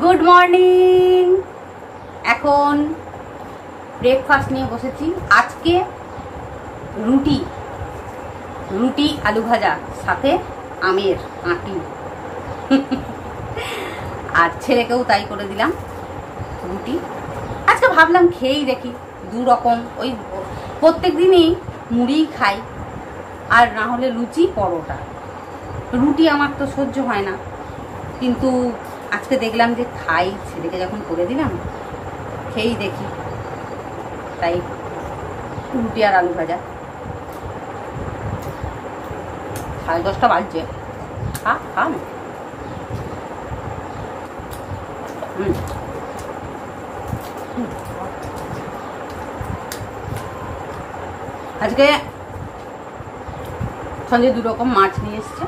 Good morning. এখন breakfast নিয়ে বসেছি। আজকে রুটি রুটি আলু ভাজা, সাথে আমের আঁটি। আর ছেলেকেও তাই করে দিলাম রুটি। আজকে ভাবলাম খেয়েই দেখি, দু রকম। ওই প্রত্যেক দিনই মুড়ি খাই, আর না হলে লুচি পরোটা। রুটি আমার তো সহ্য হয় না, কিন্তু আজকে দেখলাম যে খাই, ছেলেকে যখন করে দিলাম খেয়েই দেখি, তাই রুটি আর আলু ভাজা। 10:30 বাজছে। খা খা না। আজকে সঞ্জয় 2 রকম মাছ নিয়ে এসছে।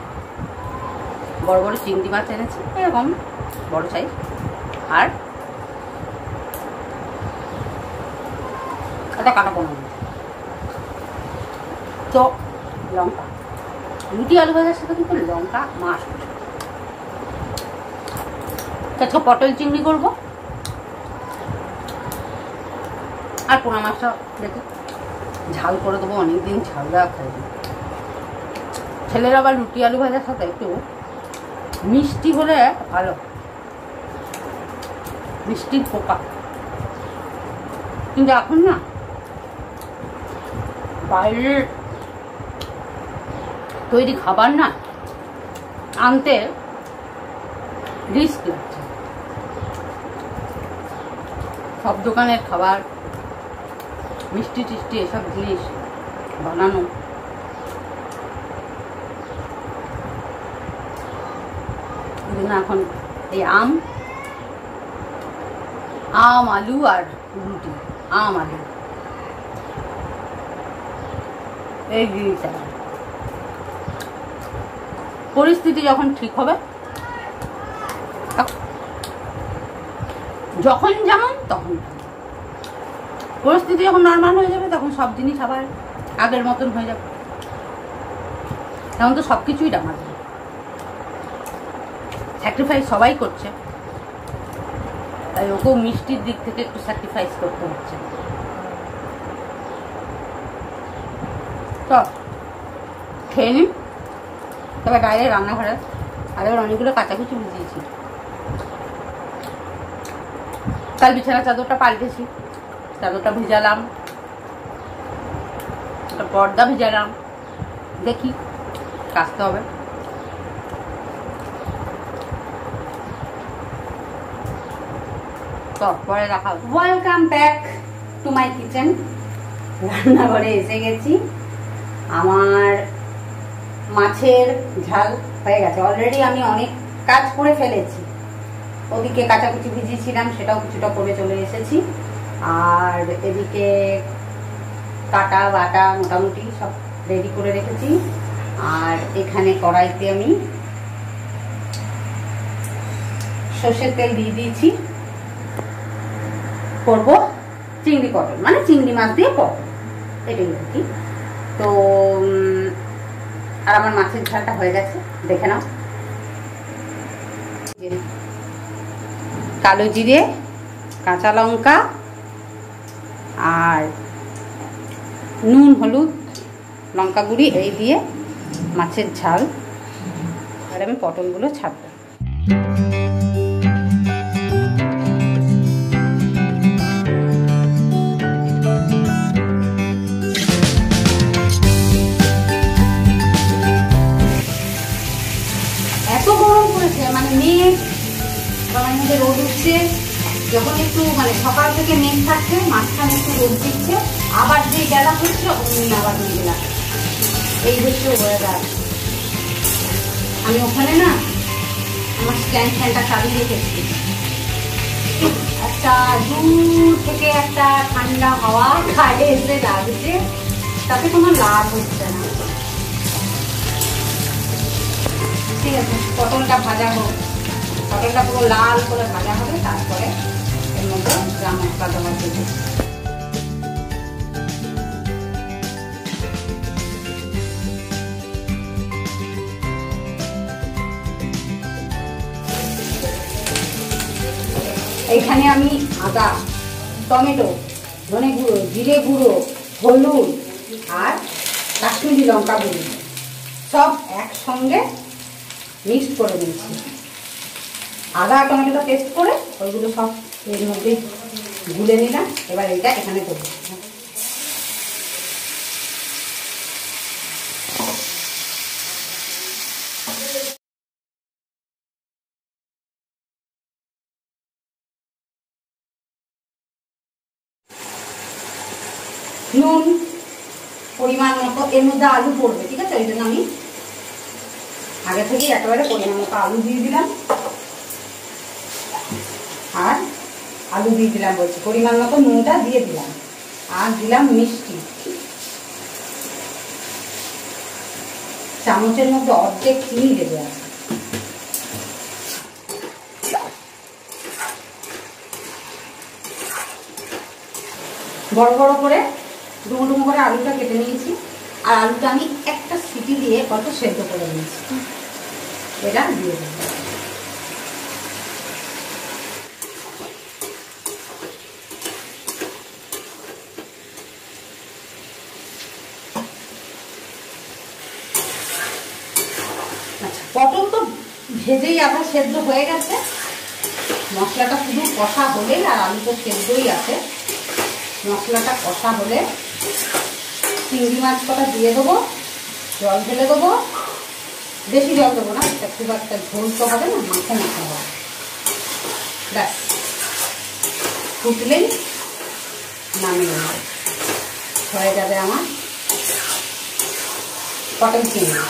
বড় বড় চিংড়ি মাছ এনেছে, এরকম বড় সাইজ, আর এটা কাটা পোনা। তো লঙ্কা, রুটি আলু ভাজার সাথে কিন্তু লঙ্কা মাস্ট। আজকে পটল চিংড়ি করবো, আর পোনা মাছটা দেখি ঝাল করে দেবো। অনেকদিন ঝাল দেওয়া খাইনি। ছেলেরা আবার রুটি আলু ভাজার সাথে একটু মিষ্টি হলে ভালো, মিষ্টির পোকা। কিন্তু এখন না বাইরের তৈরি খাবার না আনতে রিস্ক লাগছে। সব দোকানের খাবার, মিষ্টি টিষ্টি এসব জিনিস বানানো, এখন এই আম আলু আর রুটি, আম আলু এই জিনিসটা। পরিস্থিতি যখন ঠিক হবে, যখন যেমন তখন, পরিস্থিতি যখন নর্মাল হয়ে যাবে তখন সব জিনিস আবার আগের মতন হয়ে যাবে। এখন তো সব কিছুই ডাঙা যায়। স্যাক্রিফাইস সবাই করছে, তাই ওকেও মিষ্টির দিক থেকে একটু স্যাক্রিফাইস করতে হচ্ছে। তো খেয়ে নিন, তবে বাইরে রান্নাঘরে আরেকবার অনেকগুলো কাঁচাকুচি ভিজিয়েছি। কাল বিছানা চাদরটা পাল্টেছি, চাদরটা ভিজালাম, একটা পর্দা ভিজালাম, দেখি কাচতে হবে। তো পরে দেখা। Welcome back to my kitchen. রান্নাঘরে এসে গেছি। আমার মাছের ঝাল হয়ে গেছে অলরেডি। আমি অনেক কাজ করে ফেলেছি। ওদিকে কাঁচাকুচি ভিজিয়েছিলাম, সেটাও কিছুটা করে চলে এসেছি। আর এদিকে কাটা বাটা মোটামুটি সব রেডি করে রেখেছি। আর এখানে কড়াইতে আমি সর্ষের তেল দিয়ে দিয়েছি। করব চিংড়ি পটল মানে চিংড়ি মাছ দিয়ে পটল, এটাই আর কি। তো আর আমার মাছের ঝালটা হয়ে গেছে, দেখে নাও। কালো জিরে, কাঁচা লঙ্কা আর নুন, হলুদ, লঙ্কা গুঁড়ি এই দিয়ে মাছের ঝাল। আর আমি পটলগুলো ছাড়বো। এত গরম পড়েছে, মানে মেঘ গরমের মধ্যে রোদ উঠছে, যখন একটু মানে সকাল থেকে মেঘ থাকছে, মাঝখানে একটু রোদ দিচ্ছে, আবার যে বেলা হচ্ছে অমনি আবার মেঘ লাগছে। এই হচ্ছে ওয়েদার। আমি ওখানে না আমার স্ট্যান্ড ফ্যানটা চালিয়ে রেখেছি, একটা দূর থেকে একটা ঠান্ডা হাওয়া গায়ে এসে লাগছে, তাতে কোনো লাভ হচ্ছে না। ঠিক আছে, পটলটা ভাজা হোক, পটলটা পুরো লাল করে ভাজা হবে, তারপরে এর মধ্যে যা মশলা দেওয়া দেবে। এইখানে আমি আদা, টমেটো, ধনে গুঁড়ো, জিরে গুঁড়ো, হলুদ আর কাশ্মীরি লঙ্কা গুঁড়ো সব একসঙ্গে মিক্সড করে দিয়েছি। আদা টমেটোটা পেস্ট করে ওইগুলো সব এর মধ্যে গুলে নিলাম। এবার এটা এখানে দেবো। নুন পরিমাণ মতো, এর মধ্যে আলু পড়বে, ঠিক আছে, ওই জন্য আমি আগে থেকেই একেবারে পরিমাণ মতো আলু দিয়ে দিলাম। আর আলু দিয়ে দিলাম বলছি, পরিমাণ মতো নুনটা দিয়ে দিলাম, আর দিলাম মিষ্টি চামচের মধ্যে অর্ধেক চিনি দেবে। বড় বড় করে ডুমো ডুমো করে আলুটা কেটে নিয়েছি, আর আলুটা আমি একটা সিটি দিয়ে কত সেদ্ধ করে নিয়েছি। এটা দিয়ে দেবো। আচ্ছা, পটল তো ভেজেই আধা সেদ্ধ হয়ে গেছে, মশলাটা শুধু কষা হলেই, আর আলু তো সেদ্ধই আছে, মশলাটা কষা হলে চিংড়ি মাছ কটা দিয়ে দেবো, জল ঢেলে দেবো, বেশি জল দেবো না, এটা খুব একটা ঝোল তো হবে না, মাখো মাখো হবে। ব্যাস, ফুটলেই নামিয়ে নেব, হয়ে যাবে আমার পটল চিংড়ি।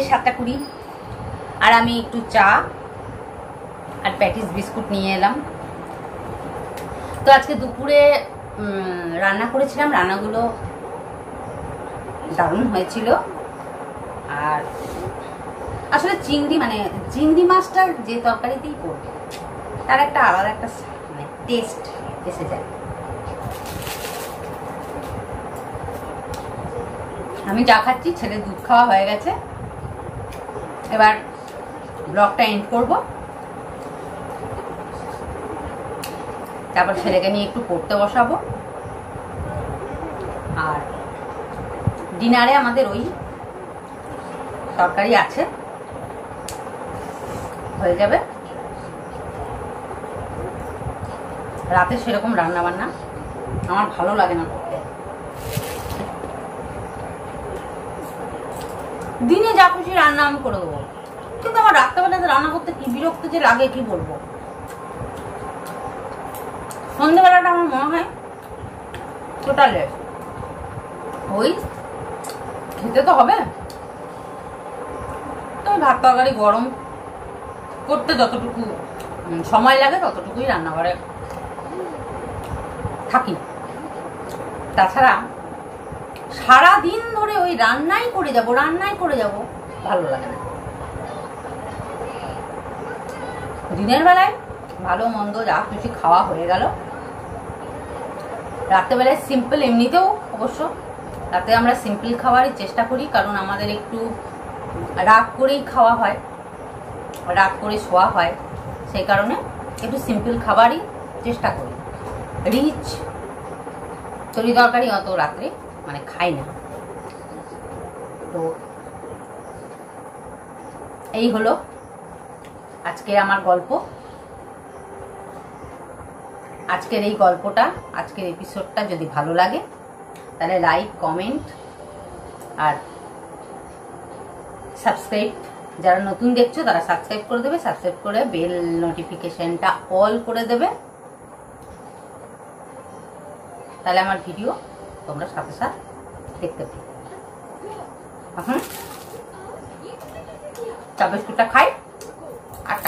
7:20 আর আমি একটু চা আর প্যাটিস বিস্কুট নিয়ে এলাম। তো আজকে দুপুরে রান্না করেছিলাম, রান্নাগুলো দারুণ হয়েছিল। আর আসলে চিংড়ি মাছটার যে তরকারিতেই পড়বে তার একটা আলাদা একটা মানে টেস্ট এসে যায়। আমি চা খাচ্ছি, ছেলে দুধ খাওয়া হয়ে গেছে। এবার ব্লগটা এন্ড করব, তারপর ছেলেকে নিয়ে একটু পড়তে বসাবো। আর ডিনারে আমাদের ওই তরকারি আছে, হয়ে যাবে। রাতে সেরকম রান্না বান্না আমার ভালো লাগে না করতে। দিনে যা খুশি রান্না আমি করে দেবো, কিন্তু আমার রাত্রেবেলাতে রান্না করতে কি বিরক্ত যে লাগে কি বলবো। সন্ধ্যেবেলাটা আমার মনে হয় টোটাল রেস্ট। ওই খেতে তো হবে, তো ভাত তরকারি গরম করতে যতটুকু সময় লাগে ততটুকুই রান্নাঘরে থাকি। তাছাড়া সারাদিন ধরে ওই রান্নাই করে যাব ভালো লাগে না। দিনের বেলায় ভালো মন্দ যা খুশি খাওয়া হয়ে গেল। রাত্রেবেলায় সিম্পল, এমনিতেও অবশ্য রাতে আমরা সিম্পল খাওয়ারই চেষ্টা করি, কারণ আমাদের একটু রাগ করেই খাওয়া হয়, রাগ করে শোয়া হয়, সেই কারণে একটু সিম্পল খাবারই চেষ্টা করি। রিচ তরি তরকারি অত রাত্রে মানে খাই না। তো এই হলো আজকের আমার গল্প। আজকের এই গল্পটা, আজকের এপিসোডটা যদি ভালো লাগে তাহলে লাইক, কমেন্ট আর সাবস্ক্রাইব, যারা নতুন দেখছো তারা সাবস্ক্রাইব করে দেবে। সাবস্ক্রাইব করে বেল নোটিফিকেশনটা অল করে দেবে, তাহলে আমার ভিডিও তোমরা সাথে সাথে দেখতে পাবে। এখন চা বিস্কুটটা খাই আর